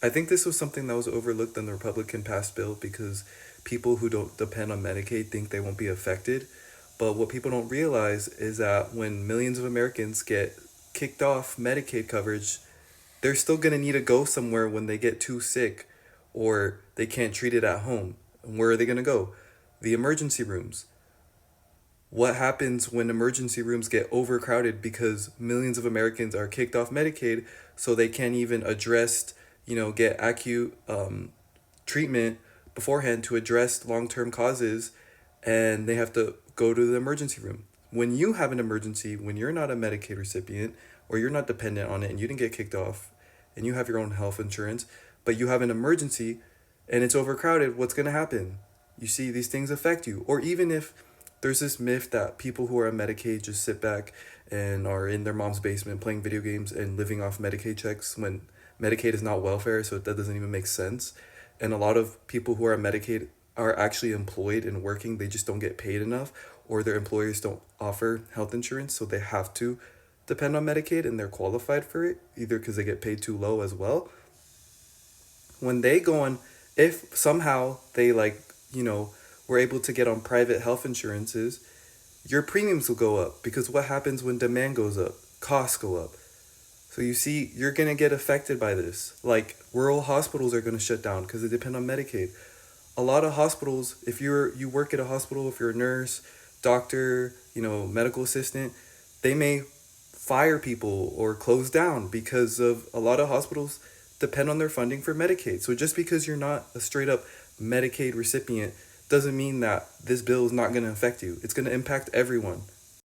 I think this was something that was overlooked in the Republican passed bill because people who don't depend on Medicaid think they won't be affected. But what people don't realize is that when millions of Americans get kicked off Medicaid coverage, they're still going to need to go somewhere when they get too sick or they can't treat it at home. And where are they going to go? The emergency rooms. What happens when emergency rooms get overcrowded because millions of Americans are kicked off Medicaid so they can't even address, get acute treatment beforehand to address long-term causes, and they have to go to the emergency room. When you have an emergency, when you're not a Medicaid recipient or you're not dependent on it and you didn't get kicked off and you have your own health insurance, but you have an emergency and it's overcrowded, what's going to happen? You see, these things affect you. Or even if there's this myth that people who are on Medicaid just sit back and are in their mom's basement playing video games and living off Medicaid checks when Medicaid is not welfare, so that doesn't even make sense. And a lot of people who are on Medicaid are actually employed and working, they just don't get paid enough, or their employers don't offer health insurance, so they have to depend on Medicaid and they're qualified for it, either because they get paid too low as well. When they go on, if somehow they were able to get on private health insurances, your premiums will go up because what happens when demand goes up? Costs go up. So you see, you're gonna get affected by this. Like rural hospitals are gonna shut down because they depend on Medicaid. A lot of hospitals, if you work at a hospital, if you're a nurse, doctor, medical assistant, they may fire people or close down because of a lot of hospitals depend on their funding for Medicaid. So just because you're not a straight up Medicaid recipient doesn't mean that this bill is not going to affect you. It's going to impact everyone.